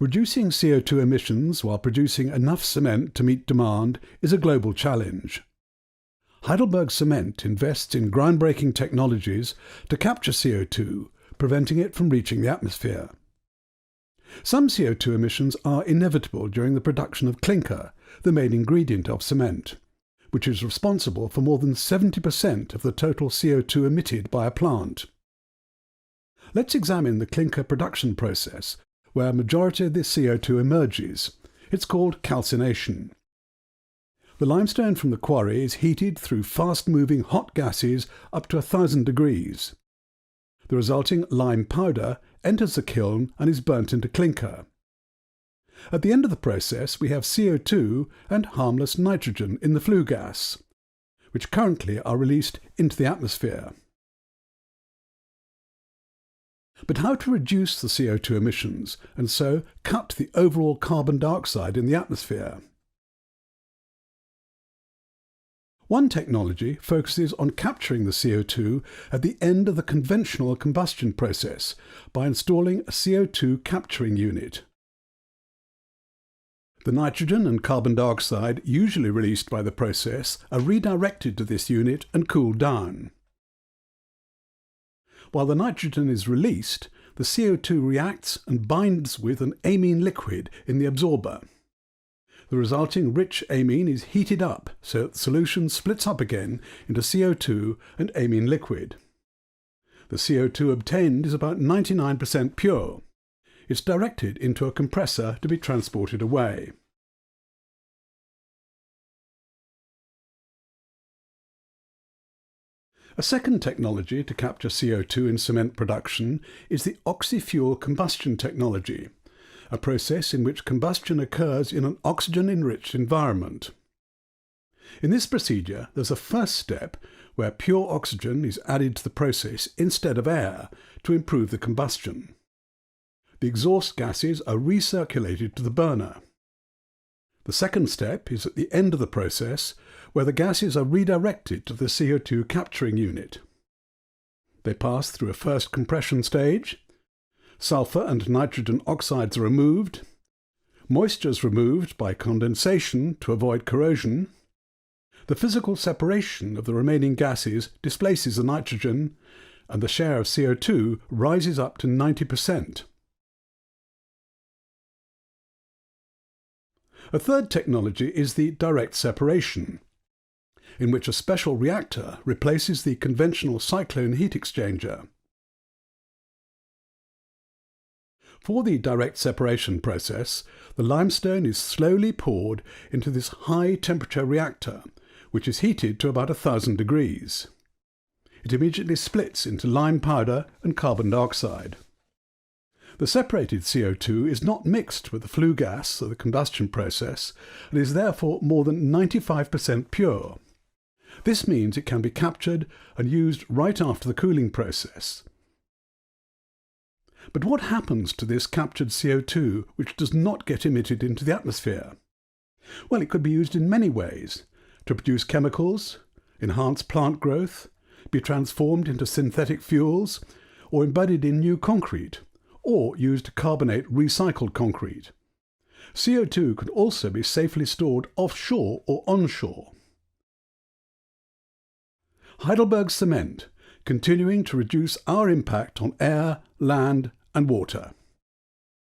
Reducing CO2 emissions while producing enough cement to meet demand is a global challenge. HeidelbergCement invests in groundbreaking technologies to capture CO2, preventing it from reaching the atmosphere. Some CO2 emissions are inevitable during the production of clinker, the main ingredient of cement, which is responsible for more than 70% of the total CO2 emitted by a plant. Let's examine the clinker production process, where a majority of this CO2 emerges. It's called calcination. The limestone from the quarry is heated through fast-moving hot gases up to 1,000 degrees. The resulting lime powder enters the kiln and is burnt into clinker. At the end of the process, we have CO2 and harmless nitrogen in the flue gas, which currently are released into the atmosphere. But how to reduce the CO2 emissions and so cut the overall carbon dioxide in the atmosphere? One technology focuses on capturing the CO2 at the end of the conventional combustion process by installing a CO2 capturing unit. The nitrogen and carbon dioxide usually released by the process are redirected to this unit and cooled down. While the nitrogen is released, the CO2 reacts and binds with an amine liquid in the absorber. The resulting rich amine is heated up so that the solution splits up again into CO2 and amine liquid. The CO2 obtained is about 99% pure. It's directed into a compressor to be transported away. A second technology to capture CO2 in cement production is the oxy-fuel combustion technology, a process in which combustion occurs in an oxygen-enriched environment. In this procedure, there's a first step where pure oxygen is added to the process instead of air to improve the combustion. The exhaust gases are recirculated to the burner. The second step is at the end of the process, where the gases are redirected to the CO2 capturing unit. They pass through a first compression stage. Sulfur and nitrogen oxides are removed. Moisture is removed by condensation to avoid corrosion. The physical separation of the remaining gases displaces the nitrogen, and the share of CO2 rises up to 90%. A third technology is the direct separation, in which a special reactor replaces the conventional cyclone heat exchanger. For the direct separation process, the limestone is slowly poured into this high-temperature reactor, which is heated to about 1,000 degrees. It immediately splits into lime powder and carbon dioxide. The separated CO2 is not mixed with the flue gas of the combustion process and is therefore more than 95% pure. This means it can be captured and used right after the cooling process. But what happens to this captured CO2 which does not get emitted into the atmosphere? Well, it could be used in many ways: to produce chemicals, enhance plant growth, be transformed into synthetic fuels, or embedded in new concrete, or used to carbonate recycled concrete. CO2 can also be safely stored offshore or onshore. HeidelbergCement, continuing to reduce our impact on air, land and water.